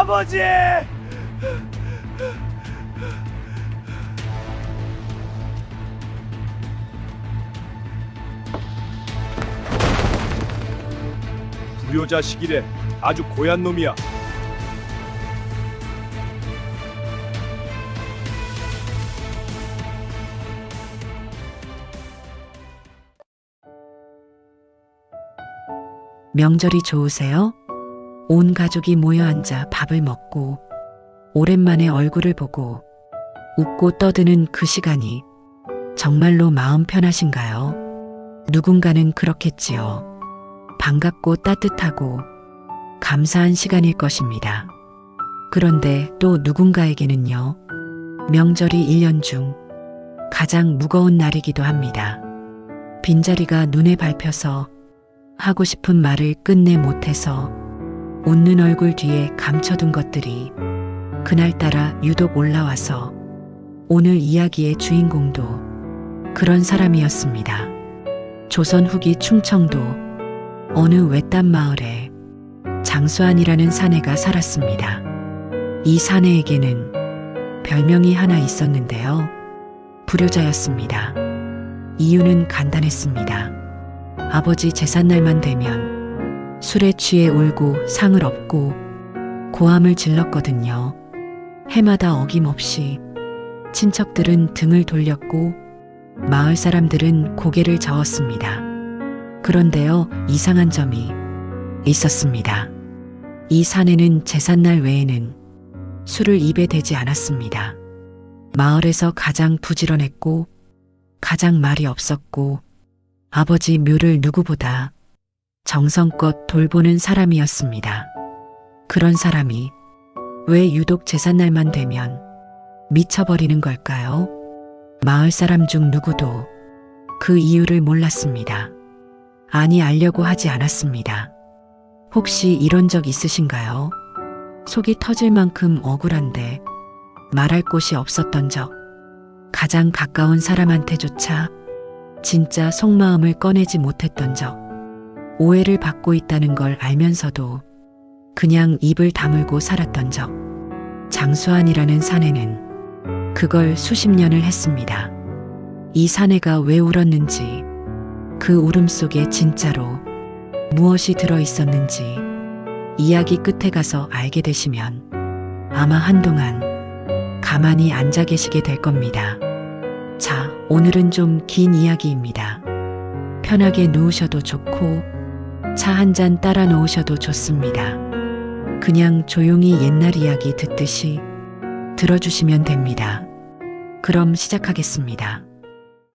아버지! 불효자식이래. 아주 고얀 놈이야. 명절이 좋으세요? 온 가족이 모여 앉아 밥을 먹고 오랜만에 얼굴을 보고 웃고 떠드는 그 시간이 정말로 마음 편하신가요? 누군가는 그렇겠지요. 반갑고 따뜻하고 감사한 시간일 것입니다. 그런데 또 누군가에게는요, 명절이 1년 중 가장 무거운 날이기도 합니다. 빈자리가 눈에 밟혀서 하고 싶은 말을 끝내 못해서 웃는 얼굴 뒤에 감춰둔 것들이 그날따라 유독 올라와서 오늘 이야기의 주인공도 그런 사람이었습니다. 조선 후기 충청도 어느 외딴 마을에 장수안이라는 사내가 살았습니다. 이 사내에게는 별명이 하나 있었는데요. 불효자였습니다. 이유는 간단했습니다. 아버지 제삿날만 되면 술에 취해 울고 상을 업고 고함을 질렀거든요. 해마다 어김없이 친척들은 등을 돌렸고 마을 사람들은 고개를 저었습니다. 그런데요, 이상한 점이 있었습니다. 이 사내는 제삿날 외에는 술을 입에 대지 않았습니다. 마을에서 가장 부지런했고 가장 말이 없었고 아버지 묘를 누구보다 정성껏 돌보는 사람이었습니다. 그런 사람이 왜 유독 제삿날만 되면 미쳐버리는 걸까요? 마을 사람 중 누구도 그 이유를 몰랐습니다. 아니, 알려고 하지 않았습니다. 혹시 이런 적 있으신가요? 속이 터질 만큼 억울한데 말할 곳이 없었던 적, 가장 가까운 사람한테조차 진짜 속마음을 꺼내지 못했던 적, 오해를 받고 있다는 걸 알면서도 그냥 입을 다물고 살았던 적. 장수안이라는 사내는 그걸 수십 년을 했습니다. 이 사내가 왜 울었는지, 그 울음 속에 진짜로 무엇이 들어있었는지 이야기 끝에 가서 알게 되시면 아마 한동안 가만히 앉아 계시게 될 겁니다. 자, 오늘은 좀 긴 이야기입니다. 편하게 누우셔도 좋고 차 한 잔 따라 놓으셔도 좋습니다. 그냥 조용히 옛날 이야기 듣듯이 들어주시면 됩니다. 그럼 시작하겠습니다.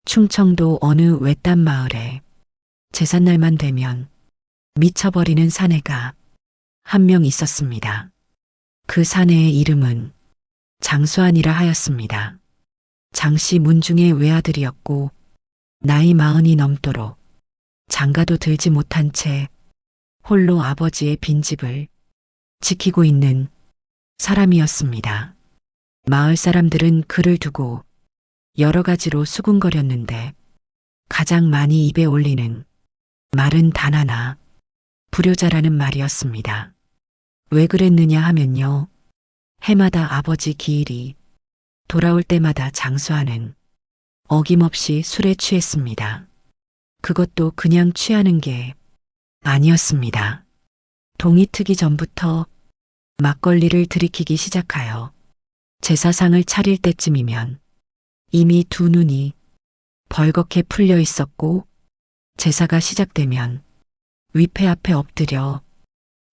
충청도 어느 외딴 마을에 제삿날만 되면 미쳐버리는 사내가 한 명 있었습니다. 그 사내의 이름은 장수안이라 하였습니다. 장씨 문중의 외아들이었고 나이 40이 넘도록 장가도 들지 못한 채 홀로 아버지의 빈집을 지키고 있는 사람이었습니다. 마을 사람들은 그를 두고 여러 가지로 수군거렸는데 가장 많이 입에 올리는 말은 단 하나, 불효자라는 말이었습니다. 왜 그랬느냐 하면요, 해마다 아버지 기일이 돌아올 때마다 장수안은 어김없이 술에 취했습니다. 그것도 그냥 취하는 게 아니었습니다. 동이 트기 전부터 막걸리를 들이키기 시작하여 제사상을 차릴 때쯤이면 이미 두 눈이 벌겋게 풀려 있었고 제사가 시작되면 위패 앞에 엎드려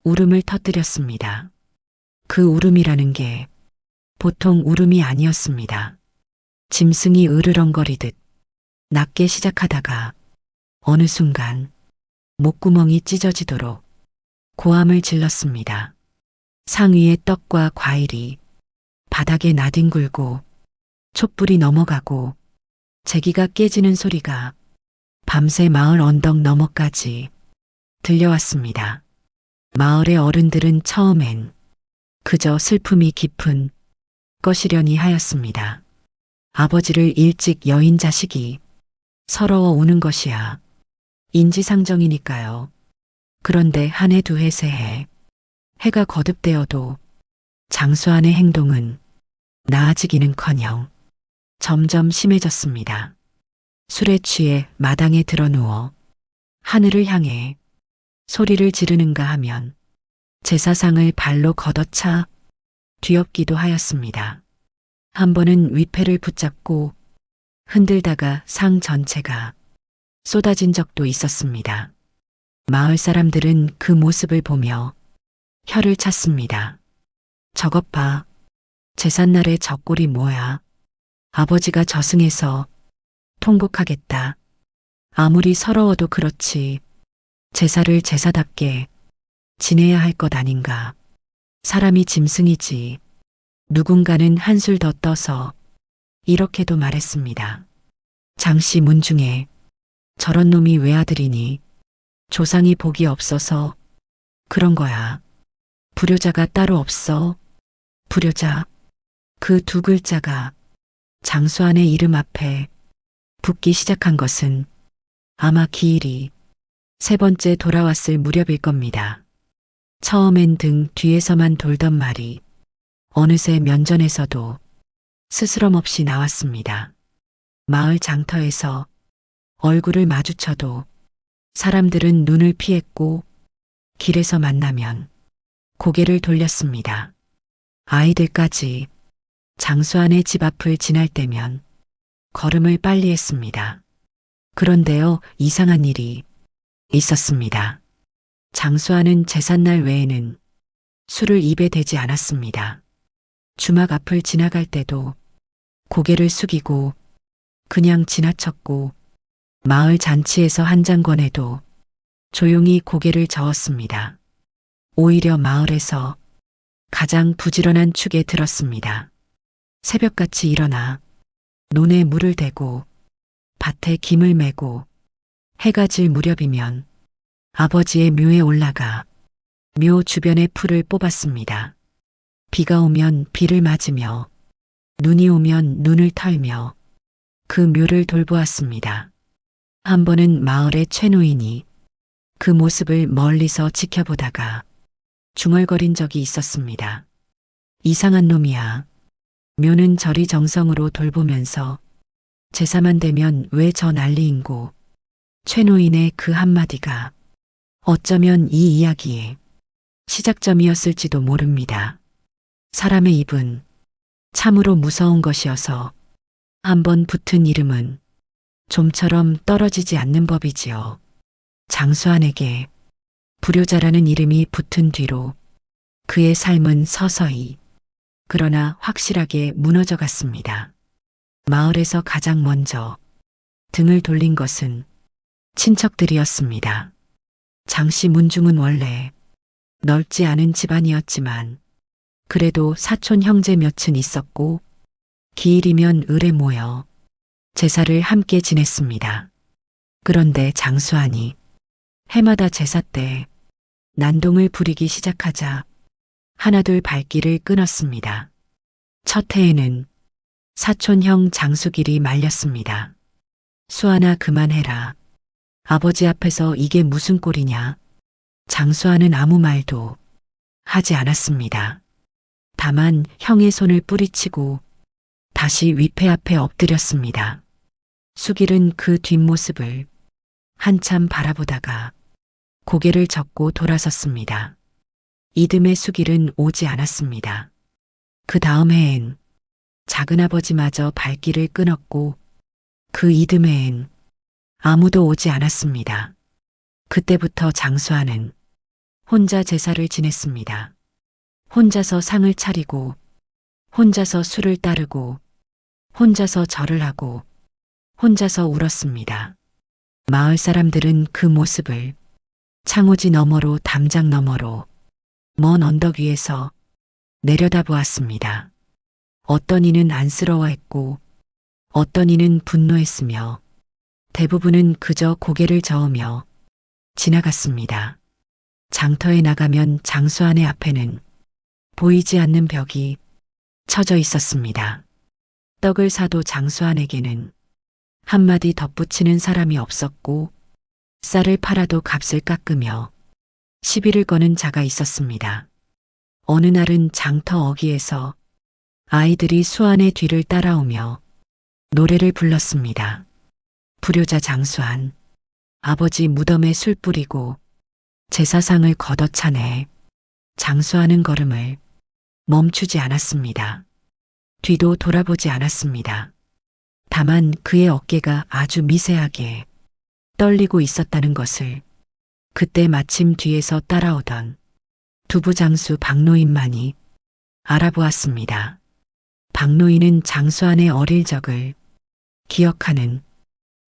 울음을 터뜨렸습니다. 그 울음이라는 게 보통 울음이 아니었습니다. 짐승이 으르렁거리듯 낮게 시작하다가 어느 순간 목구멍이 찢어지도록 고함을 질렀습니다. 상 위의 떡과 과일이 바닥에 나뒹굴고 촛불이 넘어가고 제기가 깨지는 소리가 밤새 마을 언덕 너머까지 들려왔습니다. 마을의 어른들은 처음엔 그저 슬픔이 깊은 것이려니 하였습니다. 아버지를 일찍 여인 자식이 서러워 우는 것이야 인지상정이니까요. 그런데 한 해, 두 해, 세 해, 해가 거듭되어도 장수환의 행동은 나아지기는커녕 점점 심해졌습니다. 술에 취해 마당에 드러누워 하늘을 향해 소리를 지르는가 하면 제사상을 발로 걷어차 뒤엎기도 하였습니다. 한 번은 위패를 붙잡고 흔들다가 상 전체가 쏟아진 적도 있었습니다. 마을 사람들은 그 모습을 보며 혀를 찼습니다. 저것 봐. 제삿날에 저 꼴이 뭐야. 아버지가 저승에서 통곡하겠다. 아무리 서러워도 그렇지. 제사를 제사답게 지내야 할 것 아닌가. 사람이 짐승이지. 누군가는 한술 더 떠서 이렇게도 말했습니다. 장씨 문중에 저런 놈이 외아들이니 조상이 복이 없어서 그런 거야. 불효자가 따로 없어. 불효자. 그 두 글자가 장수환의 이름 앞에 붙기 시작한 것은 아마 기일이 세 번째 돌아왔을 무렵일 겁니다. 처음엔 등 뒤에서만 돌던 말이 어느새 면전에서도 스스럼 없이 나왔습니다. 마을 장터에서 얼굴을 마주쳐도 사람들은 눈을 피했고 길에서 만나면 고개를 돌렸습니다. 아이들까지 장수환의 집 앞을 지날 때면 걸음을 빨리 했습니다. 그런데요, 이상한 일이 있었습니다. 장수환은 제삿날 외에는 술을 입에 대지 않았습니다. 주막 앞을 지나갈 때도 고개를 숙이고 그냥 지나쳤고 마을 잔치에서 한 잔 권해도 조용히 고개를 저었습니다. 오히려 마을에서 가장 부지런한 축에 들었습니다. 새벽같이 일어나 논에 물을 대고 밭에 김을 메고 해가 질 무렵이면 아버지의 묘에 올라가 묘 주변의 풀을 뽑았습니다. 비가 오면 비를 맞으며 눈이 오면 눈을 털며 그 묘를 돌보았습니다. 한 번은 마을의 최노인이 그 모습을 멀리서 지켜보다가 중얼거린 적이 있었습니다. 이상한 놈이야. 묘는 저리 정성으로 돌보면서 제사만 되면 왜 저 난리인고. 최노인의 그 한마디가 어쩌면 이 이야기의 시작점이었을지도 모릅니다. 사람의 입은 참으로 무서운 것이어서 한번 붙은 이름은 좀처럼 떨어지지 않는 법이지요. 장수환에게 불효자라는 이름이 붙은 뒤로 그의 삶은 서서히 그러나 확실하게 무너져 갔습니다. 마을에서 가장 먼저 등을 돌린 것은 친척들이었습니다. 장씨 문중은 원래 넓지 않은 집안이었지만 그래도 사촌 형제 몇은 있었고 기일이면 을에 모여 제사를 함께 지냈습니다. 그런데 장수환이 해마다 제사 때 난동을 부리기 시작하자 하나둘 발길을 끊었습니다. 첫 해에는 사촌형 장수길이 말렸습니다. 수아나 그만해라. 아버지 앞에서 이게 무슨 꼴이냐. 장수환은 아무 말도 하지 않았습니다. 다만 형의 손을 뿌리치고 다시 위패 앞에 엎드렸습니다. 수길은 그 뒷모습을 한참 바라보다가 고개를 젓고 돌아섰습니다. 이듬해 수길은 오지 않았습니다. 그 다음 해엔 작은아버지마저 발길을 끊었고 그 이듬해엔 아무도 오지 않았습니다. 그때부터 장수환은 혼자 제사를 지냈습니다. 혼자서 상을 차리고 혼자서 술을 따르고 혼자서 절을 하고 혼자서 울었습니다. 마을 사람들은 그 모습을 창호지 너머로 담장 너머로 먼 언덕 위에서 내려다보았습니다. 어떤 이는 안쓰러워했고 어떤 이는 분노했으며 대부분은 그저 고개를 저으며 지나갔습니다. 장터에 나가면 장수환의 앞에는 보이지 않는 벽이 쳐져 있었습니다. 떡을 사도 장수환에게는 한마디 덧붙이는 사람이 없었고 쌀을 팔아도 값을 깎으며 시비를 거는 자가 있었습니다. 어느 날은 장터 어귀에서 아이들이 수안의 뒤를 따라오며 노래를 불렀습니다. 불효자 장수한, 아버지 무덤에 술 뿌리고 제사상을 걷어차네. 장수하는 걸음을 멈추지 않았습니다. 뒤도 돌아보지 않았습니다. 다만 그의 어깨가 아주 미세하게 떨리고 있었다는 것을 그때 마침 뒤에서 따라오던 두부장수 박노인만이 알아보았습니다. 박노인은 장수한의 어릴 적을 기억하는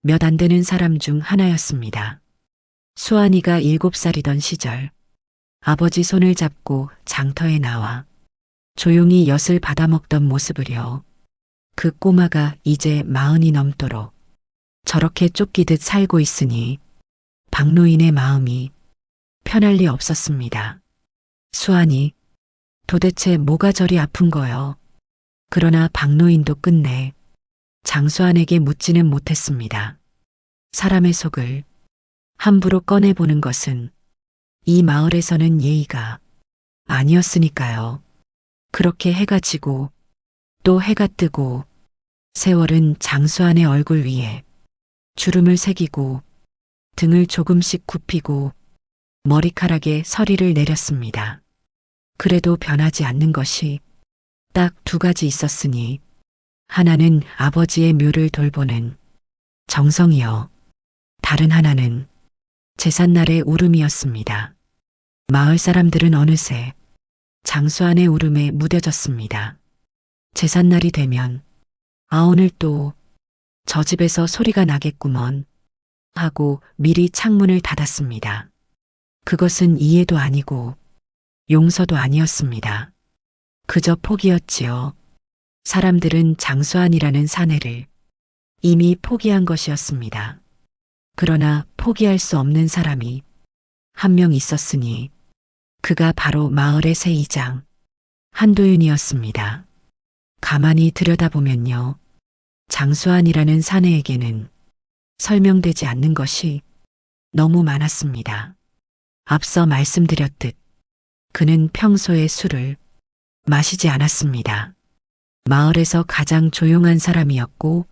몇 안 되는 사람 중 하나였습니다. 수환이가 7살이던 시절 아버지 손을 잡고 장터에 나와 조용히 엿을 받아먹던 모습을요. 그 꼬마가 이제 40이 넘도록 저렇게 쫓기듯 살고 있으니 박노인의 마음이 편할 리 없었습니다. 수환이 도대체 뭐가 저리 아픈 거요? 그러나 박노인도 끝내 장수한에게 묻지는 못했습니다. 사람의 속을 함부로 꺼내보는 것은 이 마을에서는 예의가 아니었으니까요. 그렇게 해가 지고 또 해가 뜨고 세월은 장수한의 얼굴 위에 주름을 새기고 등을 조금씩 굽히고 머리카락에 서리를 내렸습니다. 그래도 변하지 않는 것이 딱 2가지 있었으니 하나는 아버지의 묘를 돌보는 정성이요. 다른 하나는 제삿날의 울음이었습니다. 마을 사람들은 어느새 장수한의 울음에 무뎌졌습니다. 제삿날이 되면 오늘 또 저 집에서 소리가 나겠구먼 하고 미리 창문을 닫았습니다. 그것은 이해도 아니고 용서도 아니었습니다. 그저 포기였지요. 사람들은 장수한이라는 사내를 이미 포기한 것이었습니다. 그러나 포기할 수 없는 사람이 한 명 있었으니 그가 바로 마을의 새 이장 한도윤이었습니다. 가만히 들여다보면요. 장수한이라는 사내에게는 설명되지 않는 것이 너무 많았습니다. 앞서 말씀드렸듯 그는 평소에 술을 마시지 않았습니다. 마을에서 가장 조용한 사람이었고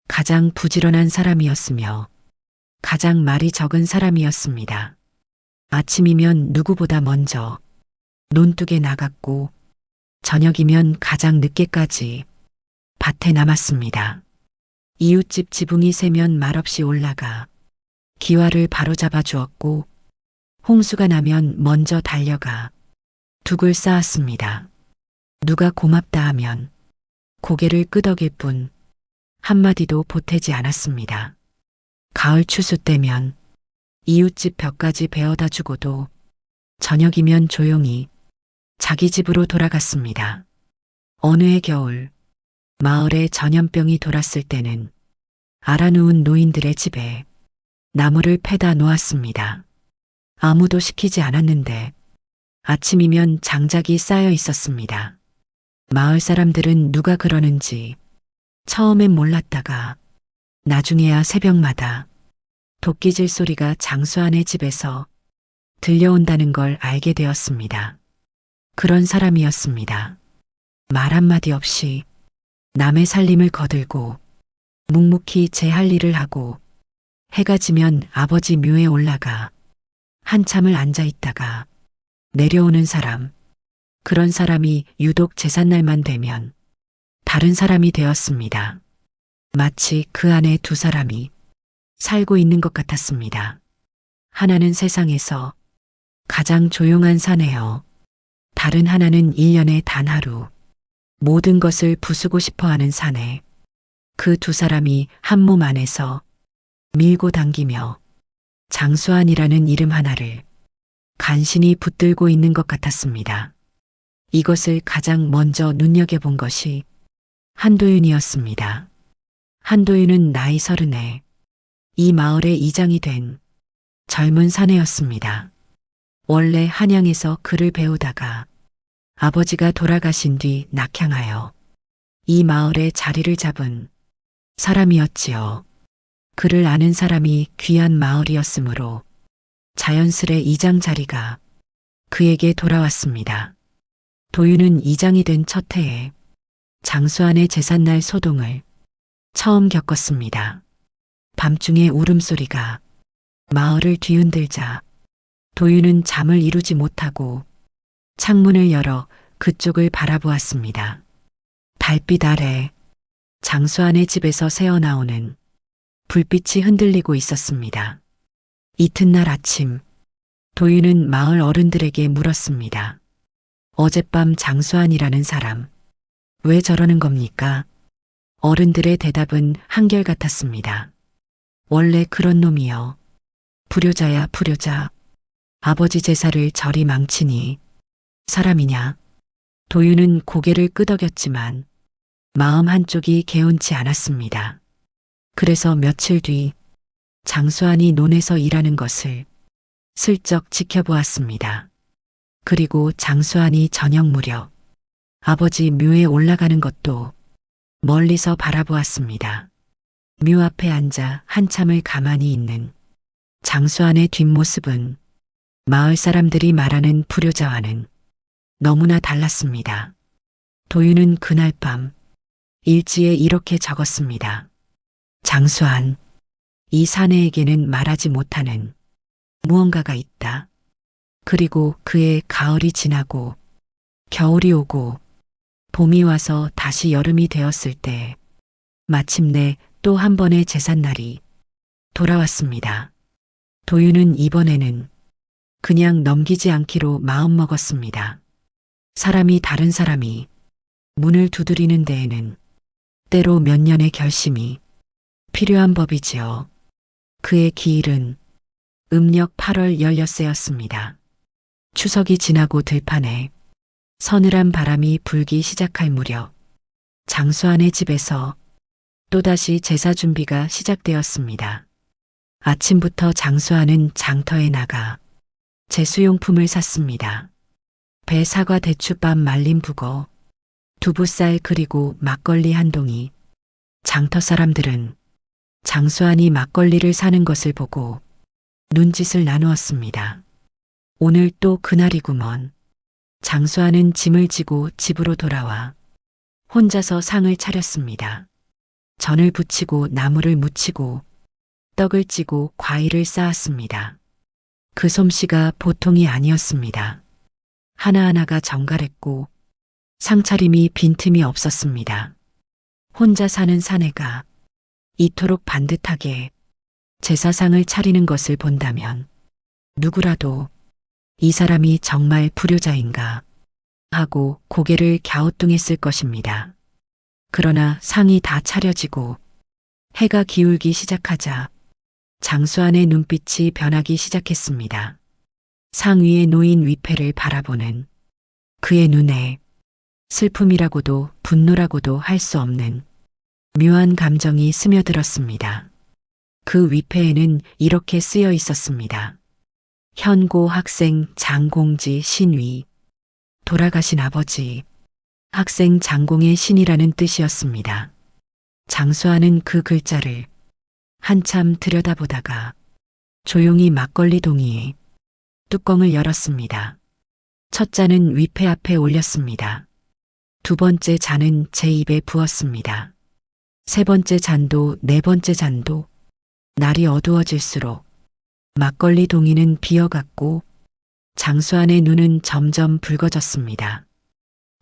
가장 부지런한 사람이었으며 가장 말이 적은 사람이었습니다. 아침이면 누구보다 먼저 논둑에 나갔고 저녁이면 가장 늦게까지 밭에 남았습니다. 이웃집 지붕이 새면 말없이 올라가 기와를 바로잡아 주었고 홍수가 나면 먼저 달려가 둑을 쌓았습니다. 누가 고맙다 하면 고개를 끄덕일 뿐 한마디도 보태지 않았습니다. 가을 추수 때면 이웃집 벽까지 베어다 주고도 저녁이면 조용히 자기 집으로 돌아갔습니다. 어느 해 겨울 마을에 전염병이 돌았을 때는 알아누운 노인들의 집에 나무를 패다 놓았습니다. 아무도 시키지 않았는데 아침이면 장작이 쌓여 있었습니다. 마을 사람들은 누가 그러는지 처음엔 몰랐다가 나중에야 새벽마다 도끼질 소리가 장수한의 집에서 들려온다는 걸 알게 되었습니다. 그런 사람이었습니다. 말 한마디 없이 남의 살림을 거들고 묵묵히 제 할 일을 하고 해가 지면 아버지 묘에 올라가 한참을 앉아 있다가 내려오는 사람, 그런 사람이 유독 제삿날만 되면 다른 사람이 되었습니다. 마치 그 안에 2사람이 살고 있는 것 같았습니다. 하나는 세상에서 가장 조용한 사내요. 다른 하나는 1년에 단 하루 모든 것을 부수고 싶어하는 사내. 그 2사람이 한 몸 안에서 밀고 당기며 장수한이라는 이름 하나를 간신히 붙들고 있는 것 같았습니다. 이것을 가장 먼저 눈여겨본 것이 한도윤이었습니다. 한도윤은 나이 30에 이 마을의 이장이 된 젊은 사내였습니다. 원래 한양에서 글을 배우다가 아버지가 돌아가신 뒤 낙향하여 이 마을에 자리를 잡은 사람이었지요. 그를 아는 사람이 귀한 마을이었으므로 자연스레 이장 자리가 그에게 돌아왔습니다. 도윤은 이장이 된 첫 해에 장수안의 제삿날 소동을 처음 겪었습니다. 밤중에 울음소리가 마을을 뒤흔들자 도윤은 잠을 이루지 못하고 창문을 열어 그쪽을 바라보았습니다. 달빛 아래 장수안의 집에서 새어나오는 불빛이 흔들리고 있었습니다. 이튿날 아침 도윤은 마을 어른들에게 물었습니다. 어젯밤 장수안이라는 사람 왜 저러는 겁니까? 어른들의 대답은 한결같았습니다. 원래 그런 놈이요. 불효자야 불효자. 아버지 제사를 저리 망치니 사람이냐? 도윤은 고개를 끄덕였지만 마음 한쪽이 개운치 않았습니다. 그래서 며칠 뒤 장수안이 논에서 일하는 것을 슬쩍 지켜보았습니다. 그리고 장수안이 저녁 무렵 아버지 묘에 올라가는 것도 멀리서 바라보았습니다. 묘 앞에 앉아 한참을 가만히 있는 장수안의 뒷모습은 마을 사람들이 말하는 불효자와는 너무나 달랐습니다. 도윤은 그날 밤 일지에 이렇게 적었습니다. 장수안, 이 사내에게는 말하지 못하는 무언가가 있다. 그리고 그의 가을이 지나고 겨울이 오고 봄이 와서 다시 여름이 되었을 때 마침내 또 한 번의 제삿날이 돌아왔습니다. 도윤은 이번에는 그냥 넘기지 않기로 마음먹었습니다. 사람이 다른 사람이 문을 두드리는 데에는 때로 몇 년의 결심이 필요한 법이지요. 그의 기일은 음력 8월 16세였습니다. 추석이 지나고 들판에 서늘한 바람이 불기 시작할 무렵 장수안의 집에서 또다시 제사 준비가 시작되었습니다. 아침부터 장수안은 장터에 나가 제수용품을 샀습니다. 배, 사과, 대추밥, 말린 북어, 두부쌀 그리고 막걸리 한 동이. 장터 사람들은 장수안이 막걸리를 사는 것을 보고 눈짓을 나누었습니다. 오늘 또 그날이구먼. 장수안은 짐을 지고 집으로 돌아와 혼자서 상을 차렸습니다. 전을 부치고 나물을 무치고 떡을 찌고 과일을 쌓았습니다. 그 솜씨가 보통이 아니었습니다. 하나하나가 정갈했고 상차림이 빈틈이 없었습니다. 혼자 사는 사내가 이토록 반듯하게 제사상을 차리는 것을 본다면 누구라도 이 사람이 정말 불효자인가 하고 고개를 갸우뚱했을 것입니다. 그러나 상이 다 차려지고 해가 기울기 시작하자 장수안의 눈빛이 변하기 시작했습니다. 상 위에 놓인 위패를 바라보는 그의 눈에 슬픔이라고도 분노라고도 할 수 없는 묘한 감정이 스며들었습니다. 그 위패에는 이렇게 쓰여 있었습니다. 현고 학생 장공지 신위. 돌아가신 아버지. 학생 장공의 신이라는 뜻이었습니다. 장수안은 그 글자를 한참 들여다보다가 조용히 막걸리 동이에 뚜껑을 열었습니다. 첫 잔은 위패 앞에 올렸습니다. 두 번째 잔은 제 입에 부었습니다. 세 번째 잔도 네 번째 잔도. 날이 어두워질수록 막걸리 동이는 비어갔고 장수안의 눈은 점점 붉어졌습니다.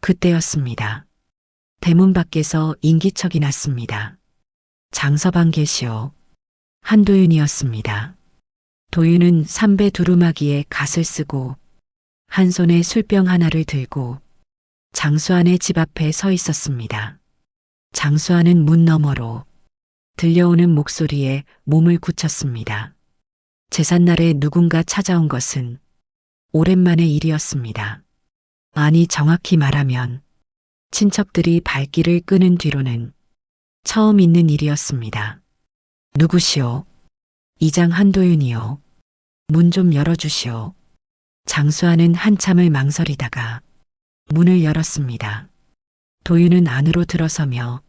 그때였습니다. 대문 밖에서 인기척이 났습니다. 장서방 계시오. 한도윤이었습니다. 도윤은 삼배 두루마기에 갓을 쓰고 한 손에 술병 하나를 들고 장수안의 집 앞에 서 있었습니다. 장수안은 문 너머로 들려오는 목소리에 몸을 굳혔습니다. 제삿날에 누군가 찾아온 것은 오랜만의 일이었습니다. 아니 정확히 말하면 친척들이 발길을 끄는 뒤로는 처음 있는 일이었습니다. 누구시오? 이장 한도윤이요. 문 좀 열어주시오. 장수안은 한참을 망설이다가 문을 열었습니다. 도윤은 안으로 들어서며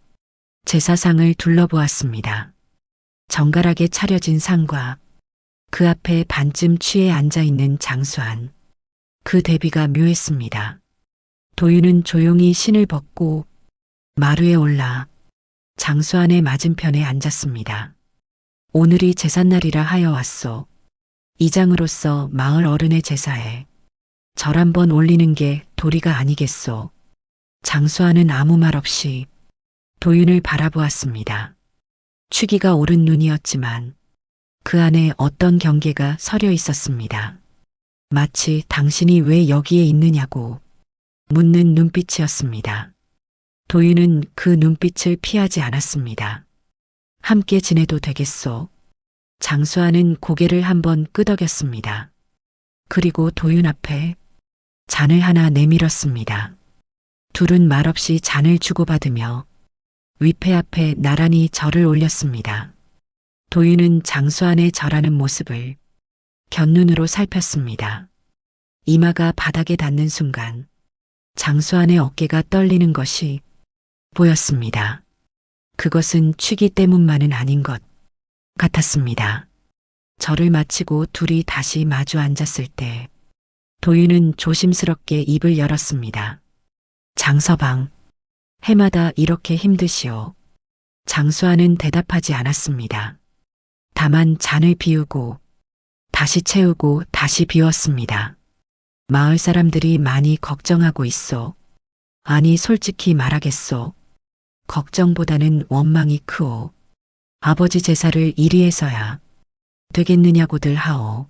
제사상을 둘러보았습니다. 정갈하게 차려진 상과 그 앞에 반쯤 취해 앉아있는 장수안. 그 대비가 묘했습니다. 도윤은 조용히 신을 벗고 마루에 올라 장수안의 맞은편에 앉았습니다. 오늘이 제삿날이라 하여 왔소. 이장으로서 마을 어른의 제사에 절 한번 올리는 게 도리가 아니겠소. 장수안은 아무 말 없이 도윤을 바라보았습니다. 취기가 오른 눈이었지만 그 안에 어떤 경계가 서려 있었습니다. 마치 당신이 왜 여기에 있느냐고 묻는 눈빛이었습니다. 도윤은 그 눈빛을 피하지 않았습니다. 함께 지내도 되겠소. 장수아는 고개를 한번 끄덕였습니다. 그리고 도윤 앞에 잔을 하나 내밀었습니다. 둘은 말없이 잔을 주고받으며 위패 앞에 나란히 절을 올렸습니다. 도윤은 장수안의 절하는 모습을 곁눈으로 살폈습니다. 이마가 바닥에 닿는 순간 장수안의 어깨가 떨리는 것이 보였습니다. 그것은 취기 때문만은 아닌 것 같았습니다. 절을 마치고 둘이 다시 마주 앉았을 때 도윤은 조심스럽게 입을 열었습니다. 장서방, 해마다 이렇게 힘드시오. 장수아는 대답하지 않았습니다. 다만 잔을 비우고 다시 채우고 다시 비웠습니다. 마을 사람들이 많이 걱정하고 있어. 아니 솔직히 말하겠소. 걱정보다는 원망이 크오. 아버지 제사를 이리 해서야 되겠느냐고들 하오.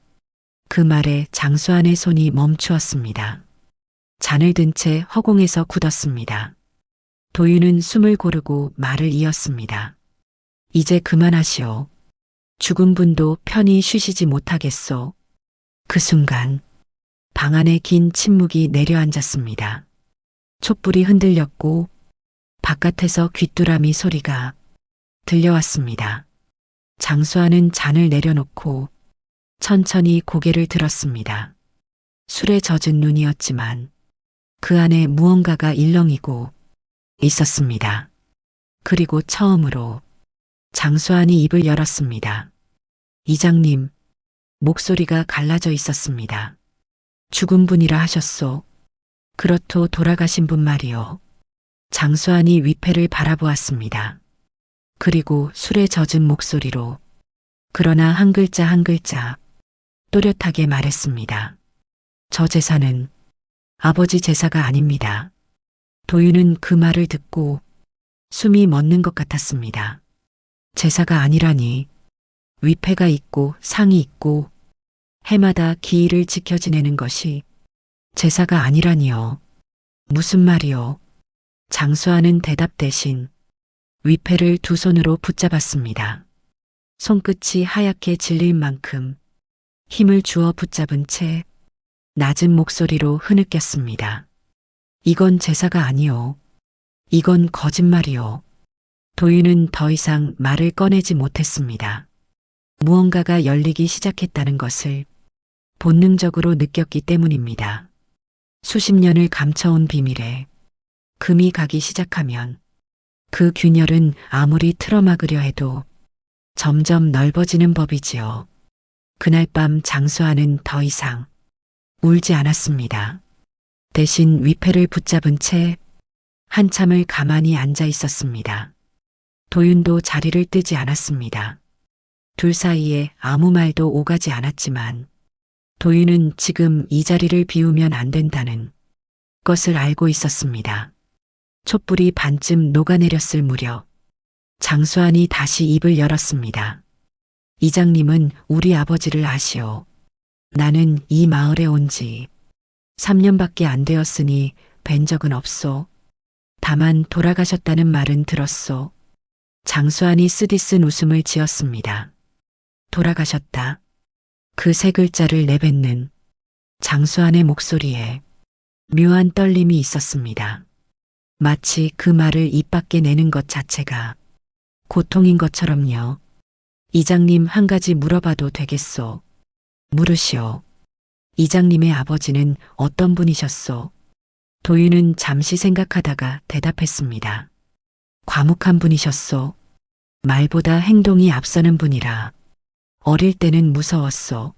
그 말에 장수안의 손이 멈추었습니다. 잔을 든 채 허공에서 굳었습니다. 도윤은 숨을 고르고 말을 이었습니다. 이제 그만하시오. 죽은 분도 편히 쉬시지 못하겠소. 그 순간 방 안에 긴 침묵이 내려앉았습니다. 촛불이 흔들렸고 바깥에서 귀뚜라미 소리가 들려왔습니다. 장수아는 잔을 내려놓고 천천히 고개를 들었습니다. 술에 젖은 눈이었지만 그 안에 무언가가 일렁이고 있었습니다. 그리고 처음으로 장수안이 입을 열었습니다. 이장님, 목소리가 갈라져 있었습니다. 죽은 분이라 하셨소. 그렇도 돌아가신 분 말이요. 장수안이 위패를 바라보았습니다. 그리고 술에 젖은 목소리로 그러나 한 글자 한 글자 또렷하게 말했습니다. 저 제사는 아버지 제사가 아닙니다. 도윤은 그 말을 듣고 숨이 멎는 것 같았습니다. 제사가 아니라니. 위패가 있고 상이 있고 해마다 기일을 지켜 지내는 것이 제사가 아니라니요. 무슨 말이요? 장수아는 대답 대신 위패를 두 손으로 붙잡았습니다. 손끝이 하얗게 질릴 만큼 힘을 주어 붙잡은 채 낮은 목소리로 흐느꼈습니다. 이건 제사가 아니요. 이건 거짓말이요. 도윤은 더 이상 말을 꺼내지 못했습니다. 무언가가 열리기 시작했다는 것을 본능적으로 느꼈기 때문입니다. 수십 년을 감춰온 비밀에 금이 가기 시작하면 그 균열은 아무리 틀어막으려 해도 점점 넓어지는 법이지요. 그날 밤 장수아는 더 이상 울지 않았습니다. 대신 위패를 붙잡은 채 한참을 가만히 앉아 있었습니다. 도윤도 자리를 뜨지 않았습니다. 둘 사이에 아무 말도 오가지 않았지만 도윤은 지금 이 자리를 비우면 안 된다는 것을 알고 있었습니다. 촛불이 반쯤 녹아내렸을 무렵 장수안이 다시 입을 열었습니다. 이장님은 우리 아버지를 아시오. 나는 이 마을에 온 지 3년밖에 안 되었으니 뵌 적은 없소. 다만 돌아가셨다는 말은 들었소. 장수안이 쓰디쓴 웃음을 지었습니다. 돌아가셨다. 그 세 글자를 내뱉는 장수안의 목소리에 묘한 떨림이 있었습니다. 마치 그 말을 입 밖에 내는 것 자체가 고통인 것처럼요. 이장님 한 가지 물어봐도 되겠소? 물으시오. 이장님의 아버지는 어떤 분이셨소? 도윤은 잠시 생각하다가 대답했습니다. 과묵한 분이셨소. 말보다 행동이 앞서는 분이라 어릴 때는 무서웠소.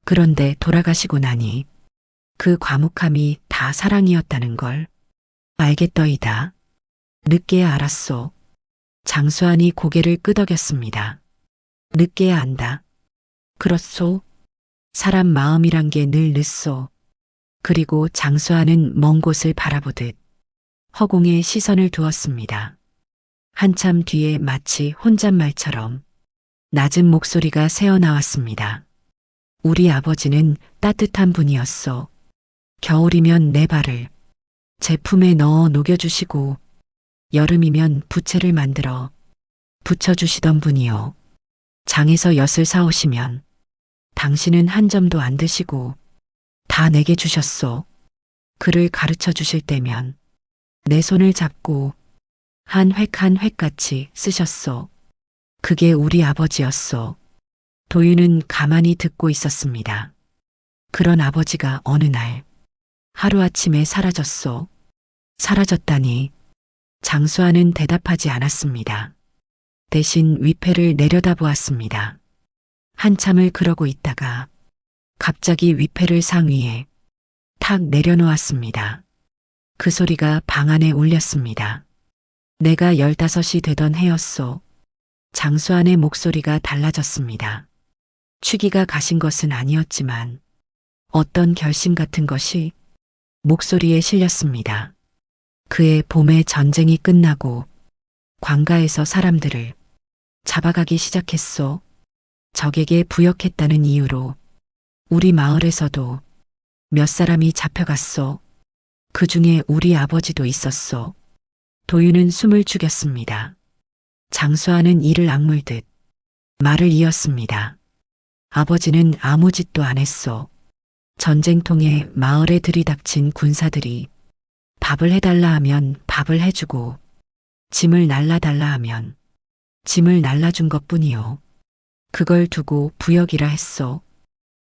그런데 돌아가시고 나니 그 과묵함이 다 사랑이었다는 걸 알겠더이다. 늦게야 알았소. 장수환이 고개를 끄덕였습니다. 늦게야 안다. 그렇소. 사람 마음이란 게 늘 늦소. 그리고 장수환은 먼 곳을 바라보듯 허공에 시선을 두었습니다. 한참 뒤에 마치 혼잣말처럼 낮은 목소리가 새어나왔습니다. 우리 아버지는 따뜻한 분이었소. 겨울이면 내 발을 제품에 넣어 녹여주시고 여름이면 부채를 만들어 붙여주시던 분이요. 장에서 엿을 사오시면 당신은 한 점도 안 드시고 다 내게 주셨소. 글을 가르쳐 주실 때면 내 손을 잡고 한 획 한 획같이 쓰셨소. 그게 우리 아버지였소. 도윤은 가만히 듣고 있었습니다. 그런 아버지가 어느 날 하루아침에 사라졌소. 사라졌다니. 장수환은 대답하지 않았습니다. 대신 위패를 내려다보았습니다. 한참을 그러고 있다가 갑자기 위패를 상위에 탁 내려놓았습니다. 그 소리가 방 안에 울렸습니다. 내가 15이 되던 해였소. 장수환의 목소리가 달라졌습니다. 취기가 가신 것은 아니었지만 어떤 결심 같은 것이 목소리에 실렸습니다. 그해 봄에 전쟁이 끝나고 관가에서 사람들을 잡아가기 시작했소. 적에게 부역했다는 이유로 우리 마을에서도 몇 사람이 잡혀갔소. 그 중에 우리 아버지도 있었소. 도윤은 숨을 죽였습니다. 장수환은 이를 악물듯 말을 이었습니다. 아버지는 아무 짓도 안 했소. 전쟁통에 마을에 들이닥친 군사들이 밥을 해달라 하면 밥을 해주고 짐을 날라달라 하면 짐을 날라준 것뿐이요. 그걸 두고 부역이라 했소.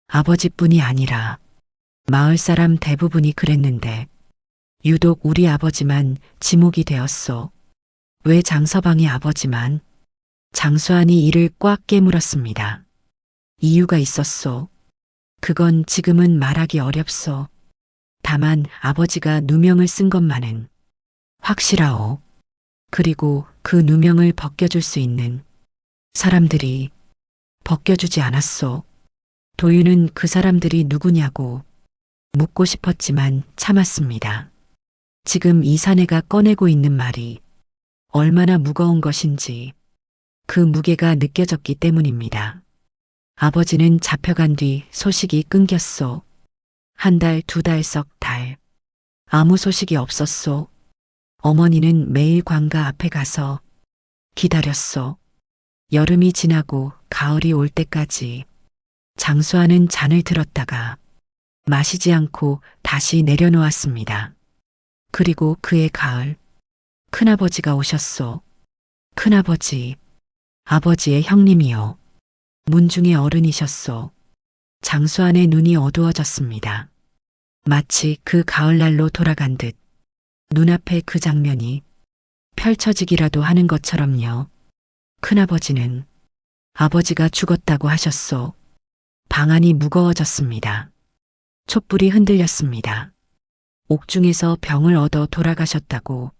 아버지뿐이 아니라 마을 사람 대부분이 그랬는데 유독 우리 아버지만 지목이 되었소. 왜 장서방의 아버지만? 장수환이 이를 꽉 깨물었습니다. 이유가 있었소. 그건 지금은 말하기 어렵소. 다만 아버지가 누명을 쓴 것만은 확실하오. 그리고 그 누명을 벗겨줄 수 있는 사람들이 벗겨주지 않았소. 도윤은 그 사람들이 누구냐고 묻고 싶었지만 참았습니다. 지금 이 사내가 꺼내고 있는 말이 얼마나 무거운 것인지 그 무게가 느껴졌기 때문입니다. 아버지는 잡혀간 뒤 소식이 끊겼소. 한 달, 두 달, 석 달. 아무 소식이 없었소. 어머니는 매일 관가 앞에 가서 기다렸소. 여름이 지나고 가을이 올 때까지 장수환은 잔을 들었다가 마시지 않고 다시 내려놓았습니다. 그리고 그해 가을, 큰아버지가 오셨소. 큰아버지, 아버지의 형님이요. 문중의 어른이셨소. 장수환의 눈이 어두워졌습니다. 마치 그 가을날로 돌아간 듯 눈앞에 그 장면이 펼쳐지기라도 하는 것처럼요. 큰아버지는 아버지가 죽었다고 하셨소. 방 안이 무거워졌습니다. 촛불이 흔들렸습니다. 옥중에서 병을 얻어 돌아가셨다고,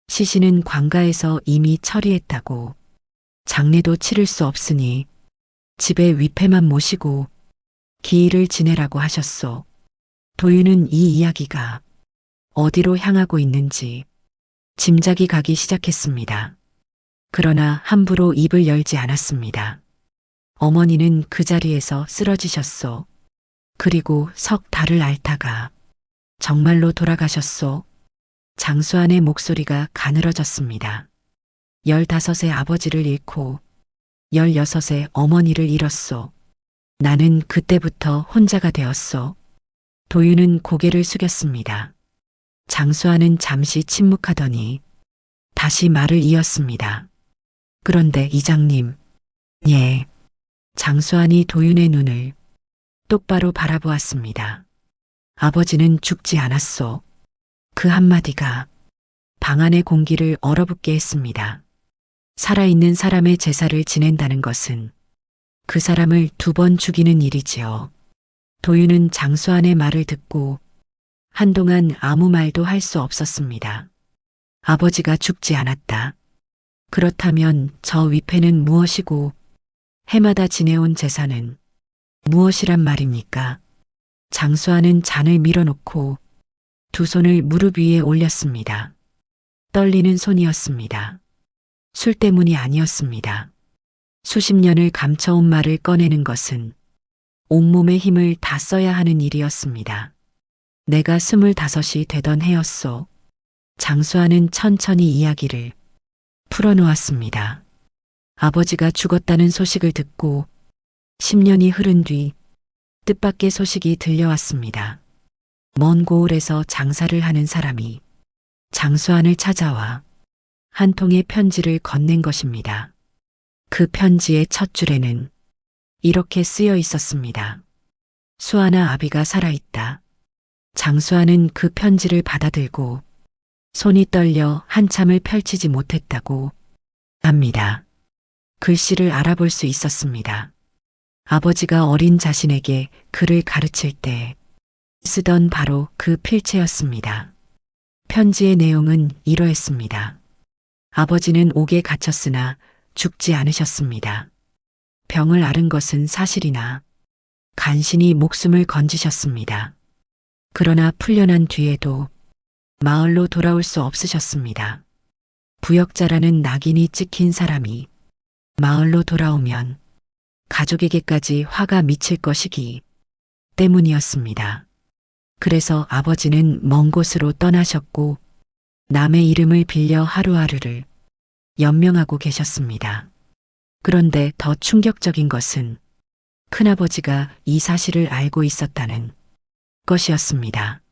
시신은 관가에서 이미 처리했다고, 장례도 치를 수 없으니 집에 위패만 모시고 기일을 지내라고 하셨소. 도윤은 이 이야기가 어디로 향하고 있는지 짐작이 가기 시작했습니다. 그러나 함부로 입을 열지 않았습니다. 어머니는 그 자리에서 쓰러지셨소. 그리고 석 달을 앓다가 정말로 돌아가셨소. 장수환의 목소리가 가늘어졌습니다. 15세 아버지를 잃고 16세 어머니를 잃었소. 나는 그때부터 혼자가 되었소. 도윤은 고개를 숙였습니다. 장수환은 잠시 침묵하더니 다시 말을 이었습니다. 그런데 이장님, 예. 장수환이 도윤의 눈을 똑바로 바라보았습니다. 아버지는 죽지 않았소. 그 한마디가 방 안의 공기를 얼어붙게 했습니다. 살아있는 사람의 제사를 지낸다는 것은 그 사람을 2번 죽이는 일이지요. 도윤은 장수환의 말을 듣고 한동안 아무 말도 할 수 없었습니다. 아버지가 죽지 않았다. 그렇다면 저 위패는 무엇이고 해마다 지내온 제사는 무엇이란 말입니까? 장수하는 잔을 밀어놓고 두 손을 무릎 위에 올렸습니다. 떨리는 손이었습니다. 술 때문이 아니었습니다. 수십 년을 감춰온 말을 꺼내는 것은 온몸의 힘을 다 써야 하는 일이었습니다. 내가 25이 되던 해였소. 장수하는 천천히 이야기를 풀어놓았습니다. 아버지가 죽었다는 소식을 듣고 10년이 흐른 뒤 뜻밖의 소식이 들려왔습니다. 먼 고을에서 장사를 하는 사람이 장수한을 찾아와 한 통의 편지를 건넨 것입니다. 그 편지의 첫 줄에는 이렇게 쓰여 있었습니다. 수아나 아비가 살아있다. 장수한은 그 편지를 받아들고 손이 떨려 한참을 펼치지 못했다고 합니다. 글씨를 알아볼 수 있었습니다. 아버지가 어린 자신에게 글을 가르칠 때 쓰던 바로 그 필체였습니다. 편지의 내용은 이러했습니다. 아버지는 옥에 갇혔으나 죽지 않으셨습니다. 병을 앓은 것은 사실이나 간신히 목숨을 건지셨습니다. 그러나 풀려난 뒤에도 마을로 돌아올 수 없으셨습니다. 부역자라는 낙인이 찍힌 사람이 마을로 돌아오면 가족에게까지 화가 미칠 것이기 때문이었습니다. 그래서 아버지는 먼 곳으로 떠나셨고 남의 이름을 빌려 하루하루를 연명하고 계셨습니다. 그런데 더 충격적인 것은 큰아버지가 이 사실을 알고 있었다는 것이었습니다.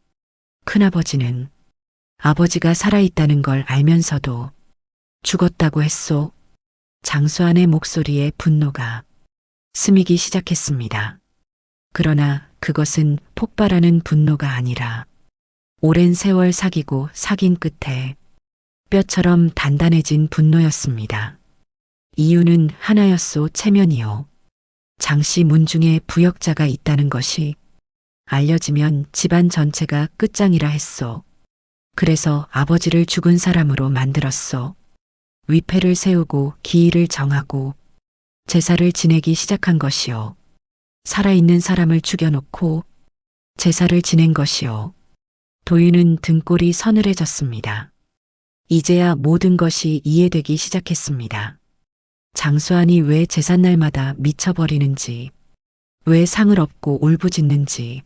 큰아버지는 아버지가 살아있다는 걸 알면서도 죽었다고 했소. 장수한의 목소리에 분노가 스미기 시작했습니다. 그러나 그것은 폭발하는 분노가 아니라 오랜 세월 사귀고 사귄 끝에 뼈처럼 단단해진 분노였습니다. 이유는 하나였소. 체면이요. 장씨 문중에 부역자가 있다는 것이 알려지면 집안 전체가 끝장이라 했소. 그래서 아버지를 죽은 사람으로 만들었소. 위패를 세우고 기일을 정하고 제사를 지내기 시작한 것이요. 살아있는 사람을 죽여놓고 제사를 지낸 것이요. 도윤은 등골이 서늘해졌습니다. 이제야 모든 것이 이해되기 시작했습니다. 장수한이 왜 제삿날마다 미쳐버리는지, 왜 상을 업고 울부짖는지,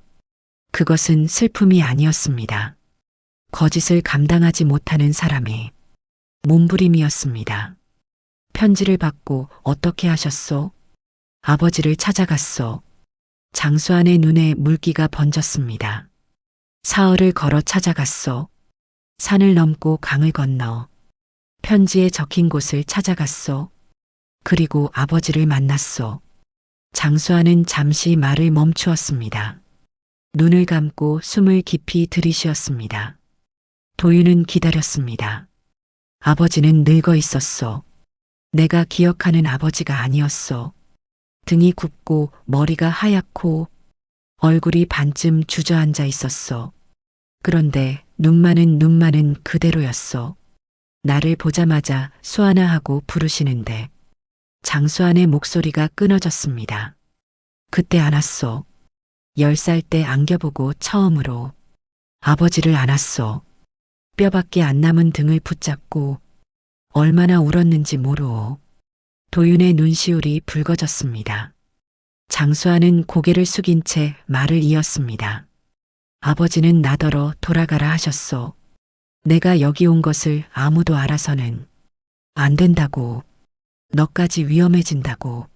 그것은 슬픔이 아니었습니다. 거짓을 감당하지 못하는 사람의 몸부림이었습니다. 편지를 받고 어떻게 하셨소? 아버지를 찾아갔소. 장수한의 눈에 물기가 번졌습니다. 사흘을 걸어 찾아갔소. 산을 넘고 강을 건너 편지에 적힌 곳을 찾아갔소. 그리고 아버지를 만났소. 장수한은 잠시 말을 멈추었습니다. 눈을 감고 숨을 깊이 들이쉬었습니다. 도윤은 기다렸습니다. 아버지는 늙어 있었소. 내가 기억하는 아버지가 아니었소. 등이 굽고 머리가 하얗고 얼굴이 반쯤 주저앉아 있었소. 그런데 눈만은 그대로였소. 나를 보자마자 수아나 하고 부르시는데 장수한의 목소리가 끊어졌습니다. 그때 안았소. 10살 때 안겨보고 처음으로 아버지를 안았소. 뼈밖에 안 남은 등을 붙잡고 얼마나 울었는지 모르오. 도윤의 눈시울이 붉어졌습니다. 장수한은 고개를 숙인 채 말을 이었습니다. 아버지는 나더러 돌아가라 하셨소. 내가 여기 온 것을 아무도 알아서는 안 된다고. 너까지 위험해진다고.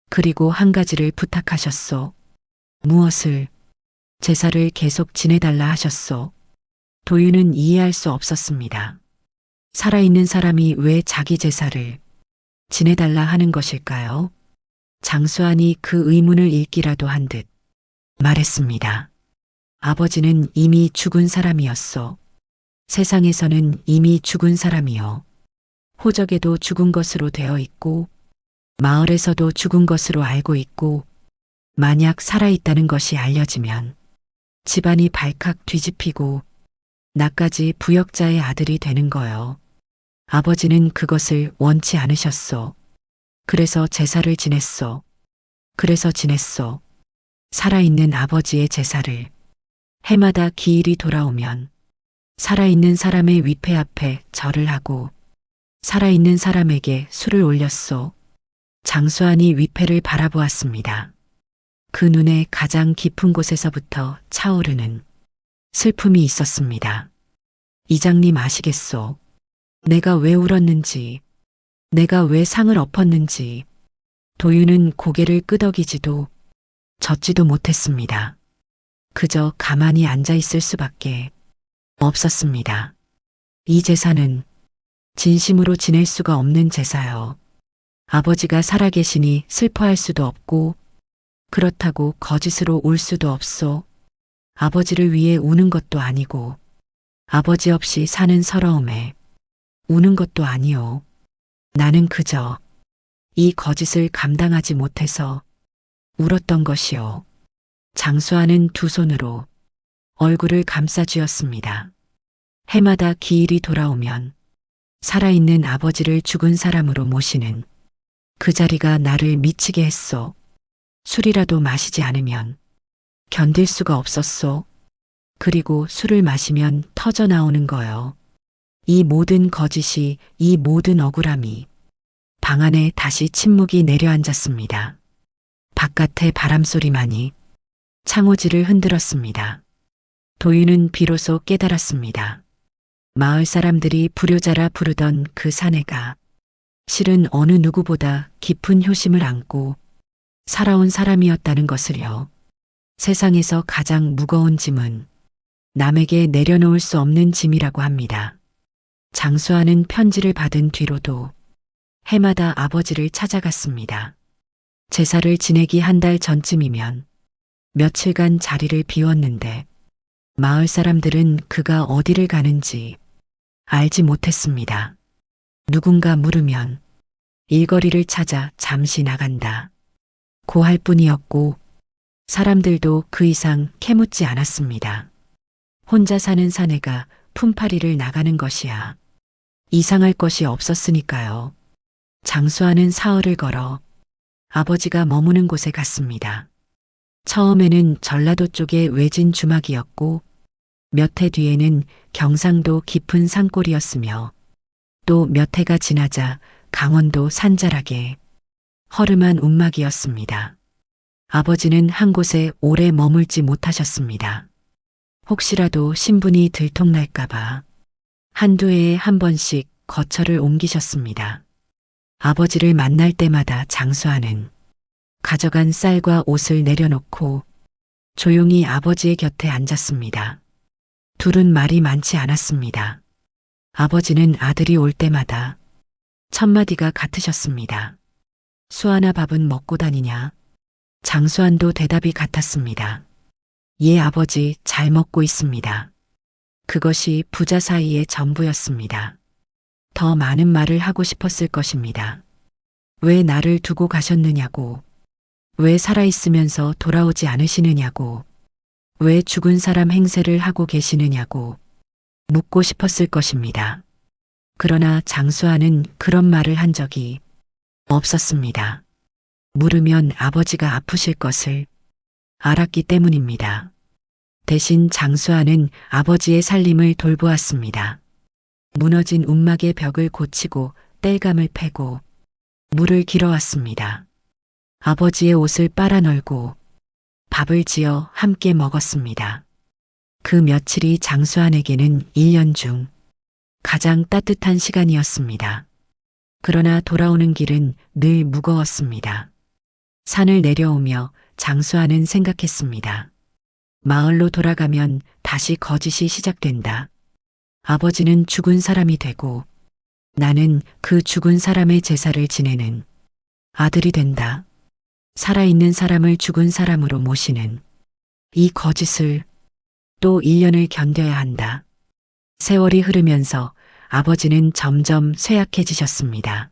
그리고 한 가지를 부탁하셨소. 무엇을? 제사를 계속 지내달라 하셨소. 도윤은 이해할 수 없었습니다. 살아있는 사람이 왜 자기 제사를 지내달라 하는 것일까요? 장수한이 그 의문을 읽기라도 한 듯 말했습니다. 아버지는 이미 죽은 사람이었소. 세상에서는 이미 죽은 사람이요. 호적에도 죽은 것으로 되어 있고 마을에서도 죽은 것으로 알고 있고 만약 살아있다는 것이 알려지면 집안이 발칵 뒤집히고 나까지 부역자의 아들이 되는 거요. 아버지는 그것을 원치 않으셨소. 그래서 제사를 지냈소. 그래서 지냈소. 살아있는 아버지의 제사를. 해마다 기일이 돌아오면 살아있는 사람의 위패 앞에 절을 하고 살아있는 사람에게 술을 올렸소. 장수환이 위패를 바라보았습니다. 그 눈에 가장 깊은 곳에서부터 차오르는 슬픔이 있었습니다. 이장님 아시겠소? 내가 왜 울었는지, 내가 왜 상을 엎었는지. 도윤은 고개를 끄덕이지도 젓지도 못했습니다. 그저 가만히 앉아 있을 수밖에 없었습니다. 이 제사는 진심으로 지낼 수가 없는 제사요. 아버지가 살아계시니 슬퍼할 수도 없고 그렇다고 거짓으로 울 수도 없소. 아버지를 위해 우는 것도 아니고 아버지 없이 사는 서러움에 우는 것도 아니오. 나는 그저 이 거짓을 감당하지 못해서 울었던 것이오. 장수환은 두 손으로 얼굴을 감싸쥐었습니다. 해마다 기일이 돌아오면 살아있는 아버지를 죽은 사람으로 모시는 그 자리가 나를 미치게 했소. 술이라도 마시지 않으면 견딜 수가 없었소. 그리고 술을 마시면 터져 나오는 거요. 이 모든 거짓이, 이 모든 억울함이 방 안에 다시 침묵이 내려앉았습니다. 바깥의 바람소리만이 창호지를 흔들었습니다. 도윤은 비로소 깨달았습니다. 마을 사람들이 불효자라 부르던 그 사내가 실은 어느 누구보다 깊은 효심을 안고 살아온 사람이었다는 것을요. 세상에서 가장 무거운 짐은 남에게 내려놓을 수 없는 짐이라고 합니다. 장수환은 편지를 받은 뒤로도 해마다 아버지를 찾아갔습니다. 제사를 지내기 한 달 전쯤이면 며칠간 자리를 비웠는데 마을 사람들은 그가 어디를 가는지 알지 못했습니다. 누군가 물으면 일거리를 찾아 잠시 나간다 고 할 뿐이었고 사람들도 그 이상 캐묻지 않았습니다. 혼자 사는 사내가 품팔이를 나가는 것이야 이상할 것이 없었으니까요. 장수환은 사흘을 걸어 아버지가 머무는 곳에 갔습니다. 처음에는 전라도 쪽의 외진 주막이었고 몇 해 뒤에는 경상도 깊은 산골이었으며 또 몇 해가 지나자 강원도 산자락의 허름한 움막이었습니다. 아버지는 한 곳에 오래 머물지 못하셨습니다. 혹시라도 신분이 들통날까봐 한두 해에 한 번씩 거처를 옮기셨습니다. 아버지를 만날 때마다 장수환은 가져간 쌀과 옷을 내려놓고 조용히 아버지의 곁에 앉았습니다. 둘은 말이 많지 않았습니다. 아버지는 아들이 올 때마다 첫마디가 같으셨습니다. 수아나 밥은 먹고 다니냐? 장수환도 대답이 같았습니다. 예, 아버지, 잘 먹고 있습니다. 그것이 부자 사이의 전부였습니다. 더 많은 말을 하고 싶었을 것입니다. 왜 나를 두고 가셨느냐고, 왜 살아있으면서 돌아오지 않으시느냐고, 왜 죽은 사람 행세를 하고 계시느냐고 묻고 싶었을 것입니다. 그러나 장수환은 그런 말을 한 적이 없었습니다. 물으면 아버지가 아프실 것을 알았기 때문입니다. 대신 장수환은 아버지의 살림을 돌보았습니다. 무너진 움막의 벽을 고치고 땔감을 패고 물을 길어왔습니다. 아버지의 옷을 빨아 널고 밥을 지어 함께 먹었습니다. 그 며칠이 장수환에게는 1년 중 가장 따뜻한 시간이었습니다. 그러나 돌아오는 길은 늘 무거웠습니다. 산을 내려오며 장수환은 생각했습니다. 마을로 돌아가면 다시 거짓이 시작된다. 아버지는 죽은 사람이 되고 나는 그 죽은 사람의 제사를 지내는 아들이 된다. 살아있는 사람을 죽은 사람으로 모시는 이 거짓을 또 1년을 견뎌야 한다. 세월이 흐르면서 아버지는 점점 쇠약해지셨습니다.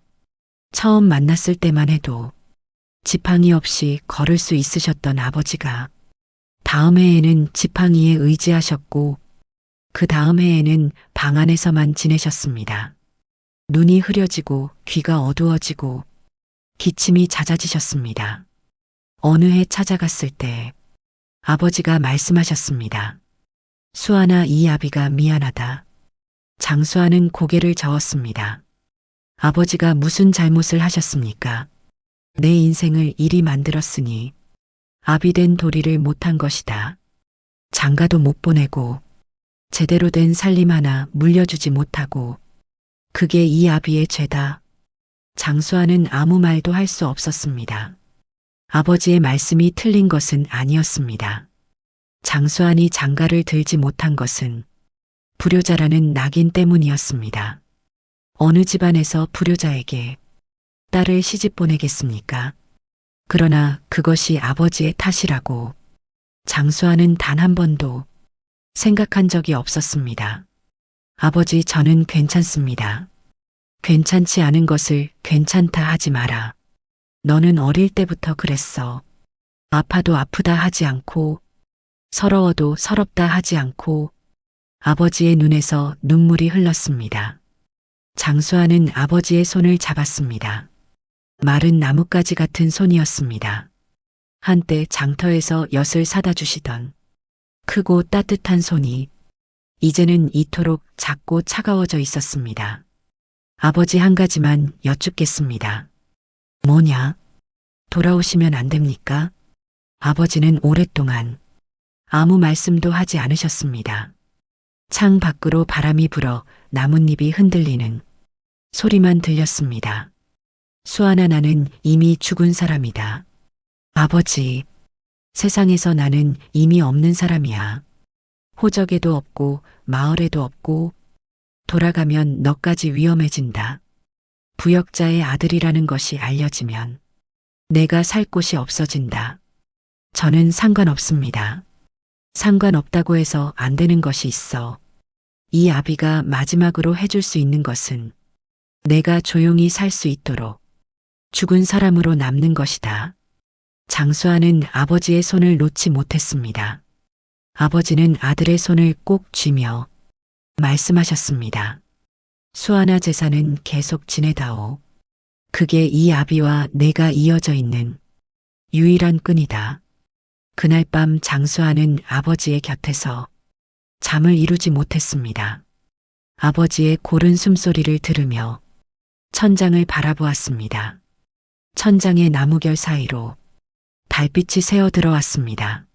처음 만났을 때만 해도 지팡이 없이 걸을 수 있으셨던 아버지가 다음 해에는 지팡이에 의지하셨고 그 다음 해에는 방 안에서만 지내셨습니다. 눈이 흐려지고 귀가 어두워지고 기침이 잦아지셨습니다. 어느 해 찾아갔을 때 아버지가 말씀하셨습니다. 수아나, 이 아비가 미안하다. 장수아는 고개를 저었습니다. 아버지가 무슨 잘못을 하셨습니까? 내 인생을 이리 만들었으니 아비된 도리를 못한 것이다. 장가도 못 보내고 제대로 된 살림 하나 물려주지 못하고 그게 이 아비의 죄다. 장수아는 아무 말도 할 수 없었습니다. 아버지의 말씀이 틀린 것은 아니었습니다. 장수안이 장가를 들지 못한 것은 불효자라는 낙인 때문이었습니다. 어느 집안에서 불효자에게 딸을 시집 보내겠습니까? 그러나 그것이 아버지의 탓이라고 장수안은 단 한 번도 생각한 적이 없었습니다. 아버지, 저는 괜찮습니다. 괜찮지 않은 것을 괜찮다 하지 마라. 너는 어릴 때부터 그랬어. 아파도 아프다 하지 않고 서러워도 서럽다 하지 않고. 아버지의 눈에서 눈물이 흘렀습니다. 장수아는 아버지의 손을 잡았습니다. 마른 나뭇가지 같은 손이었습니다. 한때 장터에서 엿을 사다 주시던 크고 따뜻한 손이 이제는 이토록 작고 차가워져 있었습니다. 아버지, 한 가지만 여쭙겠습니다. 뭐냐? 돌아오시면 안 됩니까? 아버지는 오랫동안 아무 말씀도 하지 않으셨습니다. 창 밖으로 바람이 불어 나뭇잎이 흔들리는 소리만 들렸습니다. 수아나, 나는 이미 죽은 사람이다. 아버지, 세상에서 나는 이미 없는 사람이야. 호적에도 없고 마을에도 없고 돌아가면 너까지 위험해진다. 부역자의 아들이라는 것이 알려지면 내가 살 곳이 없어진다. 저는 상관없습니다. 상관없다고 해서 안 되는 것이 있어. 이 아비가 마지막으로 해줄 수 있는 것은 내가 조용히 살 수 있도록 죽은 사람으로 남는 것이다. 장수아는 아버지의 손을 놓지 못했습니다. 아버지는 아들의 손을 꼭 쥐며 말씀하셨습니다. 수아나, 제사는 계속 지내다오. 그게 이 아비와 내가 이어져 있는 유일한 끈이다. 그날 밤 장수아는 아버지의 곁에서 잠을 이루지 못했습니다. 아버지의 고른 숨소리를 들으며 천장을 바라보았습니다. 천장의 나무결 사이로 달빛이 새어 들어왔습니다.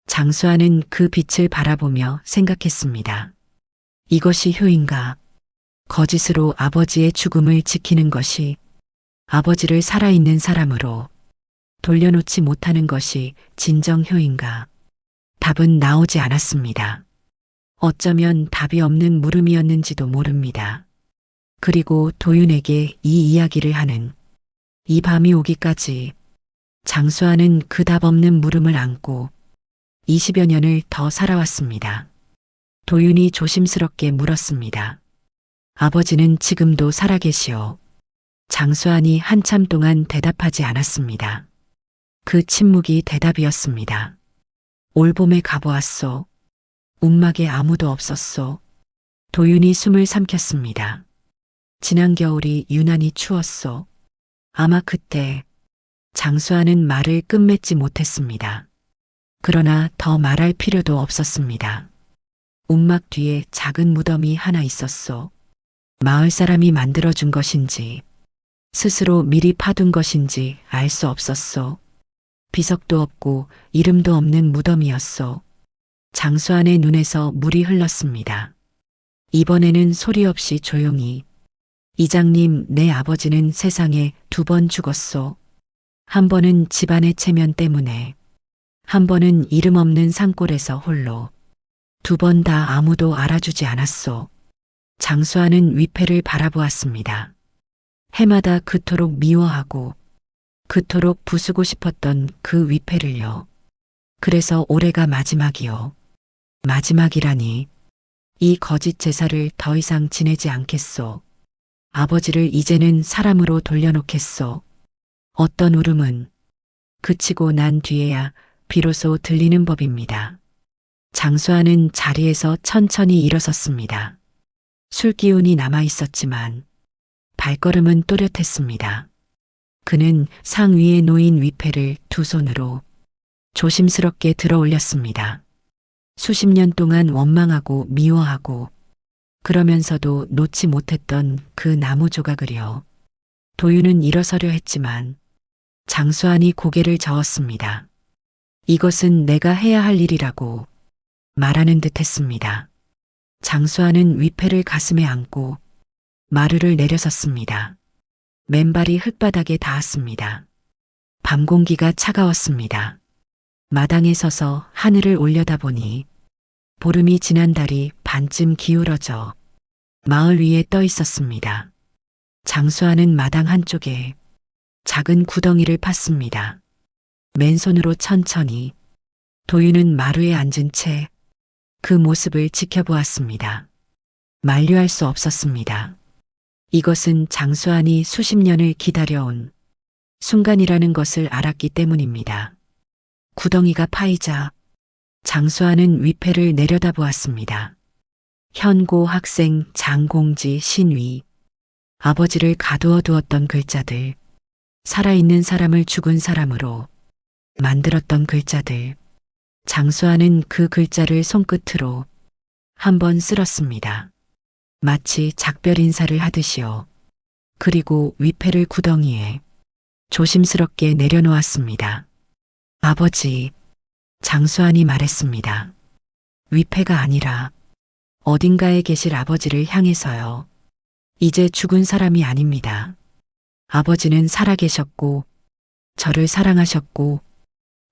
장수아는 그 빛을 바라보며 생각했습니다. 이것이 효인가? 거짓으로 아버지의 죽음을 지키는 것이 아버지를 살아있는 사람으로 돌려놓지 못하는 것이 진정 효인가? 답은 나오지 않았습니다. 어쩌면 답이 없는 물음이었는지도 모릅니다. 그리고 도윤에게 이 이야기를 하는 이 밤이 오기까지 장수아는 그 답 없는 물음을 안고 20여 년을 더 살아왔습니다. 도윤이 조심스럽게 물었습니다. 아버지는 지금도 살아계시오. 장수안이 한참 동안 대답하지 않았습니다. 그 침묵이 대답이었습니다. 올봄에 가보았소. 움막에 아무도 없었소. 도윤이 숨을 삼켰습니다. 지난 겨울이 유난히 추웠소. 아마 그때 장수아는 말을 끝맺지 못했습니다. 그러나 더 말할 필요도 없었습니다. 움막 뒤에 작은 무덤이 하나 있었소. 마을 사람이 만들어준 것인지 스스로 미리 파둔 것인지 알 수 없었소. 비석도 없고 이름도 없는 무덤이었소. 장수안의 눈에서 물이 흘렀습니다. 이번에는 소리 없이 조용히, 이장님, 내 아버지는 세상에 2번 죽었소. 한 번은 집안의 체면 때문에, 한 번은 이름 없는 산골에서 홀로, 2번 다 아무도 알아주지 않았소. 장수안은 위패를 바라보았습니다. 해마다 그토록 미워하고 그토록 부수고 싶었던 그 위패를요. 그래서 올해가 마지막이요. 마지막이라니. 이 거짓 제사를 더 이상 지내지 않겠소. 아버지를 이제는 사람으로 돌려놓겠소. 어떤 울음은 그치고 난 뒤에야 비로소 들리는 법입니다. 장수하는 자리에서 천천히 일어섰습니다. 술 기운이 남아 있었지만 발걸음은 또렷했습니다. 그는 상 위에 놓인 위패를 두 손으로 조심스럽게 들어 올렸습니다. 수십 년 동안 원망하고 미워하고 그러면서도 놓지 못했던 그 나무 조각을요. 도윤은 일어서려 했지만 장수환이 고개를 저었습니다. 이것은 내가 해야 할 일이라고 말하는 듯 했습니다. 장수환은 위패를 가슴에 안고 마루를 내려섰습니다. 맨발이 흙바닥에 닿았습니다. 밤 공기가 차가웠습니다. 마당에 서서 하늘을 올려다보니 보름이 지난 달이 반쯤 기울어져 마을 위에 떠 있었습니다. 장수하는 마당 한쪽에 작은 구덩이를 팠습니다. 맨손으로 천천히 도윤은 마루에 앉은 채 그 모습을 지켜보았습니다. 만류할 수 없었습니다. 이것은 장수한이 수십 년을 기다려온 순간이라는 것을 알았기 때문입니다. 구덩이가 파이자 장수한은 위패를 내려다보았습니다. 현고 학생 장공지 신위 아버지를 가두어 두었던 글자들, 살아있는 사람을 죽은 사람으로 만들었던 글자들. 장수하는 그 글자를 손끝으로 한번 쓸었습니다. 마치 작별 인사를 하듯이요. 그리고 위패를 구덩이에 조심스럽게 내려놓았습니다. 아버지, 장수한이 말했습니다. 위패가 아니라 어딘가에 계실 아버지를 향해서요. 이제 죽은 사람이 아닙니다. 아버지는 살아계셨고 저를 사랑하셨고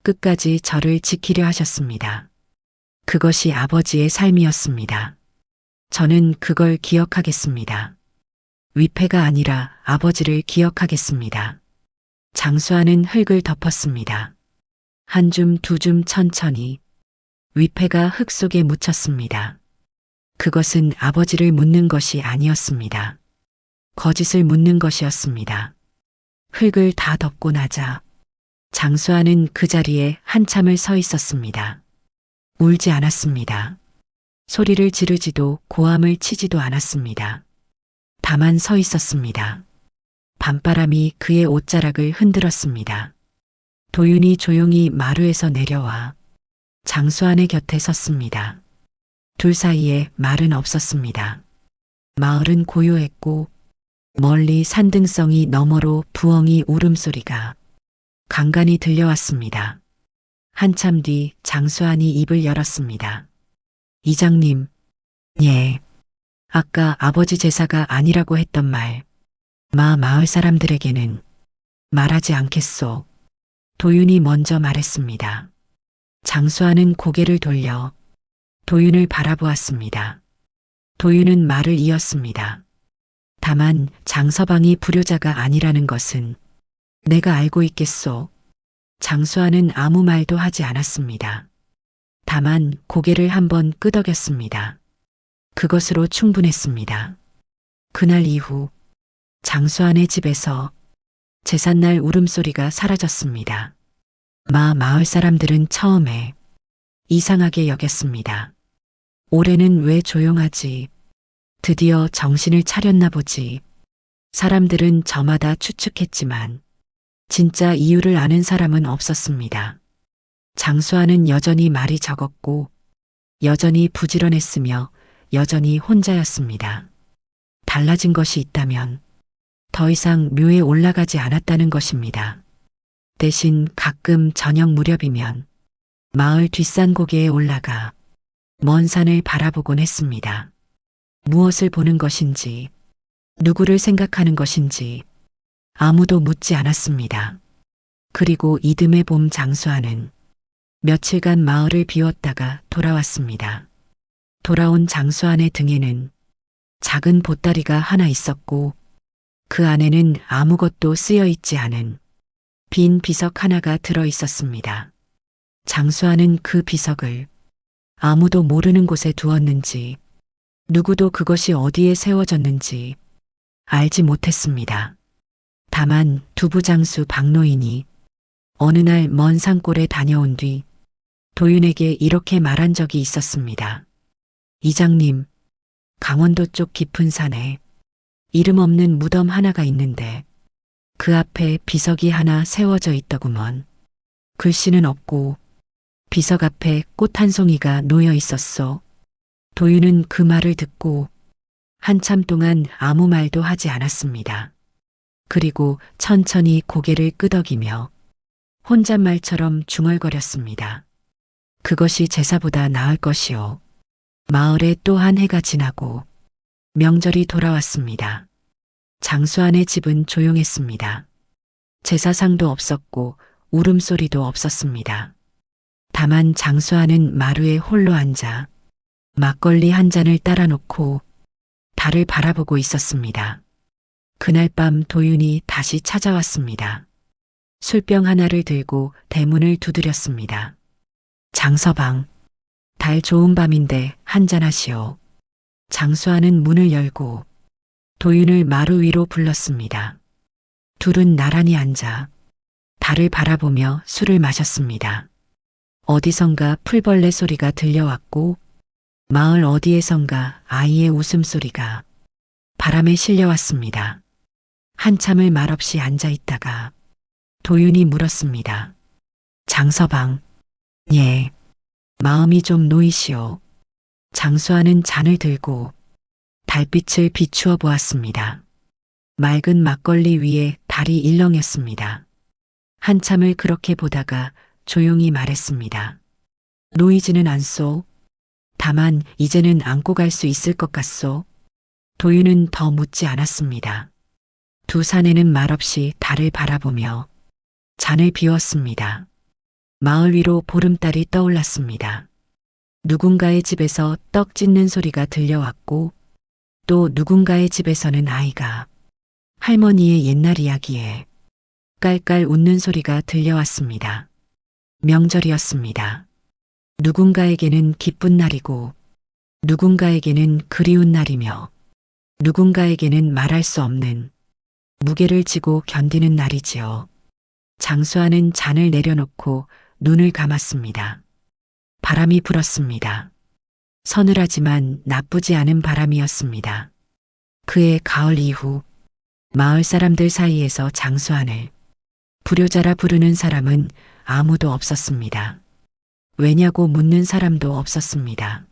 끝까지 저를 지키려 하셨습니다. 그것이 아버지의 삶이었습니다. 저는 그걸 기억하겠습니다. 위패가 아니라 아버지를 기억하겠습니다. 장수하는 흙을 덮었습니다. 한 줌 두 줌 천천히 위패가 흙 속에 묻혔습니다. 그것은 아버지를 묻는 것이 아니었습니다. 거짓을 묻는 것이었습니다. 흙을 다 덮고 나자 장수하는 그 자리에 한참을 서 있었습니다. 울지 않았습니다. 소리를 지르지도 고함을 치지도 않았습니다. 다만 서 있었습니다. 밤바람이 그의 옷자락을 흔들었습니다. 도윤이 조용히 마루에서 내려와 장수한의 곁에 섰습니다. 둘 사이에 말은 없었습니다. 마을은 고요했고 멀리 산등성이 너머로 부엉이 울음소리가 간간히 들려왔습니다. 한참 뒤 장수한이 입을 열었습니다. 이장님, 예, 아까 아버지 제사가 아니라고 했던 말, 마을 사람들에게는 말하지 않겠소. 도윤이 먼저 말했습니다. 장수한은 고개를 돌려 도윤을 바라보았습니다. 도윤은 말을 이었습니다. 다만 장서방이 불효자가 아니라는 것은 내가 알고 있겠소. 장수하는 아무 말도 하지 않았습니다. 다만 고개를 한번 끄덕였습니다. 그것으로 충분했습니다. 그날 이후 장수한의 집에서 제삿날 울음소리가 사라졌습니다. 마을 사람들은 처음에 이상하게 여겼습니다. 올해는 왜 조용하지? 드디어 정신을 차렸나 보지. 사람들은 저마다 추측했지만 진짜 이유를 아는 사람은 없었습니다. 장수하는 여전히 말이 적었고 여전히 부지런했으며 여전히 혼자였습니다. 달라진 것이 있다면 더 이상 묘에 올라가지 않았다는 것입니다. 대신 가끔 저녁 무렵이면 마을 뒷산고개에 올라가 먼 산을 바라보곤 했습니다. 무엇을 보는 것인지, 누구를 생각하는 것인지 아무도 묻지 않았습니다. 그리고 이듬해 봄 장수하는 며칠간 마을을 비웠다가 돌아왔습니다. 돌아온 장수한의 등에는 작은 보따리가 하나 있었고 그 안에는 아무것도 쓰여 있지 않은 빈 비석 하나가 들어 있었습니다. 장수한은 그 비석을 아무도 모르는 곳에 두었는지 누구도 그것이 어디에 세워졌는지 알지 못했습니다. 다만 두부장수 박노인이 어느 날 먼 산골에 다녀온 뒤 도윤에게 이렇게 말한 적이 있었습니다. 이장님, 강원도 쪽 깊은 산에 이름 없는 무덤 하나가 있는데 그 앞에 비석이 하나 세워져 있더구먼. 글씨는 없고 비석 앞에 꽃 한 송이가 놓여 있었소. 도윤은 그 말을 듣고 한참 동안 아무 말도 하지 않았습니다. 그리고 천천히 고개를 끄덕이며 혼잣말처럼 중얼거렸습니다. 그것이 제사보다 나을 것이오. 마을에 또 한 해가 지나고 명절이 돌아왔습니다. 장수안의 집은 조용했습니다. 제사상도 없었고 울음소리도 없었습니다. 다만 장수안은 마루에 홀로 앉아 막걸리 한 잔을 따라 놓고 달을 바라보고 있었습니다. 그날 밤 도윤이 다시 찾아왔습니다. 술병 하나를 들고 대문을 두드렸습니다. 장서방, 달 좋은 밤인데 한잔하시오. 장수아는 문을 열고 도윤을 마루 위로 불렀습니다. 둘은 나란히 앉아 달을 바라보며 술을 마셨습니다. 어디선가 풀벌레 소리가 들려왔고 마을 어디에선가 아이의 웃음소리가 바람에 실려왔습니다. 한참을 말없이 앉아 있다가 도윤이 물었습니다. 장서방, 예, 마음이 좀 놓이시오. 장수아는 잔을 들고 달빛을 비추어 보았습니다. 맑은 막걸리 위에 달이 일렁였습니다. 한참을 그렇게 보다가 조용히 말했습니다. 놓이지는 않소. 다만 이제는 안고 갈 수 있을 것 같소. 도윤은 더 묻지 않았습니다. 두 사내는 말없이 달을 바라보며 잔을 비웠습니다. 마을 위로 보름달이 떠올랐습니다. 누군가의 집에서 떡 찢는 소리가 들려왔고 또 누군가의 집에서는 아이가 할머니의 옛날 이야기에 깔깔 웃는 소리가 들려왔습니다. 명절이었습니다. 누군가에게는 기쁜 날이고 누군가에게는 그리운 날이며 누군가에게는 말할 수 없는 무게를 지고 견디는 날이지요. 장수아는 잔을 내려놓고 눈을 감았습니다. 바람이 불었습니다. 서늘하지만 나쁘지 않은 바람이었습니다. 그해 가을 이후 마을 사람들 사이에서 장수안을 불효자라 부르는 사람은 아무도 없었습니다. 왜냐고 묻는 사람도 없었습니다.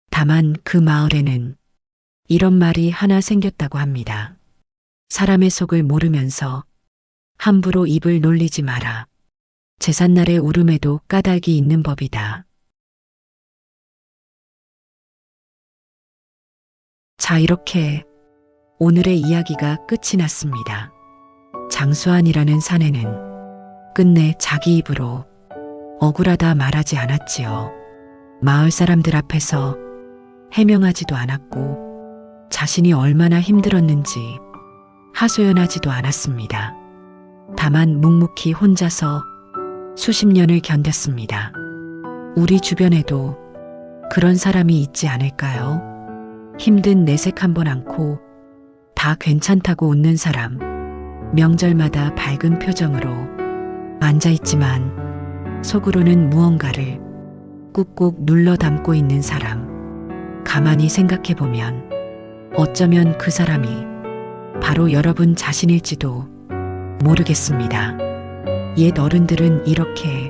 다만 그 마을에는 이런 말이 하나 생겼다고 합니다. 사람의 속을 모르면서 함부로 입을 놀리지 마라. 제삿날의 울음에도 까닭이 있는 법이다. 자, 이렇게 오늘의 이야기가 끝이 났습니다. 장수안이라는 사내는 끝내 자기 입으로 억울하다 말하지 않았지요. 마을 사람들 앞에서 해명하지도 않았고 자신이 얼마나 힘들었는지 하소연하지도 않았습니다. 다만 묵묵히 혼자서 수십 년을 견뎠습니다. 우리 주변에도 그런 사람이 있지 않을까요? 힘든 내색 한번 않고 다 괜찮다고 웃는 사람, 명절마다 밝은 표정으로 앉아있지만 속으로는 무언가를 꾹꾹 눌러 담고 있는 사람, 가만히 생각해보면 어쩌면 그 사람이 바로 여러분 자신일지도 모르겠습니다. 옛 어른들은 이렇게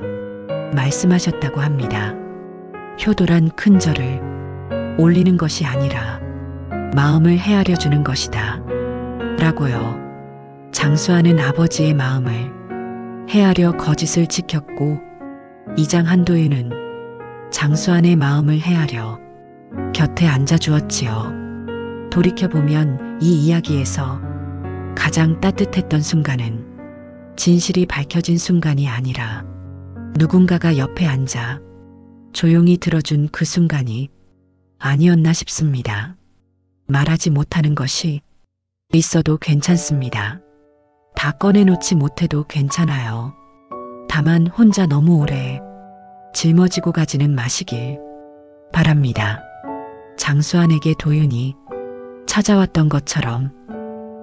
말씀하셨다고 합니다. 효도란 큰 절을 올리는 것이 아니라 마음을 헤아려 주는 것이다. 라고요. 장수하는 아버지의 마음을 헤아려 거짓을 지켰고 이장 한도윤은 장수한의 마음을 헤아려 곁에 앉아 주었지요. 돌이켜보면 이 이야기에서 가장 따뜻했던 순간은 진실이 밝혀진 순간이 아니라 누군가가 옆에 앉아 조용히 들어준 그 순간이 아니었나 싶습니다. 말하지 못하는 것이 있어도 괜찮습니다. 다 꺼내놓지 못해도 괜찮아요. 다만 혼자 너무 오래 짊어지고 가지는 마시길 바랍니다. 장수한에게 도윤이 찾아왔던 것처럼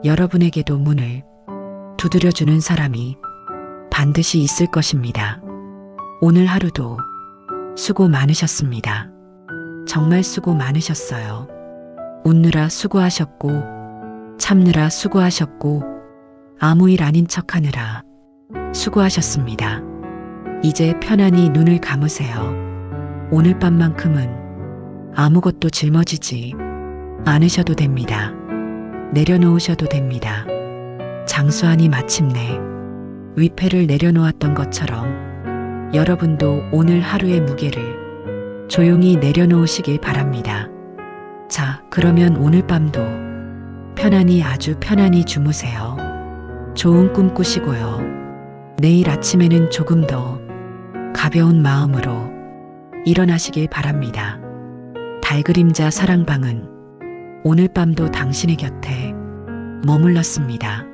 여러분에게도 문을 두드려주는 사람이 반드시 있을 것입니다. 오늘 하루도 수고 많으셨습니다. 정말 수고 많으셨어요. 웃느라 수고하셨고, 참느라 수고하셨고, 아무 일 아닌 척 하느라 수고하셨습니다. 이제 편안히 눈을 감으세요. 오늘 밤만큼은 아무것도 짊어지지 않으셔도 됩니다. 내려놓으셔도 됩니다. 장수환이 마침내 위패를 내려놓았던 것처럼 여러분도 오늘 하루의 무게를 조용히 내려놓으시길 바랍니다. 자, 그러면 오늘 밤도 편안히 아주 편안히 주무세요. 좋은 꿈 꾸시고요. 내일 아침에는 조금 더 가벼운 마음으로 일어나시길 바랍니다. 달그림자 사랑방은 오늘 밤도 당신의 곁에 머물렀습니다.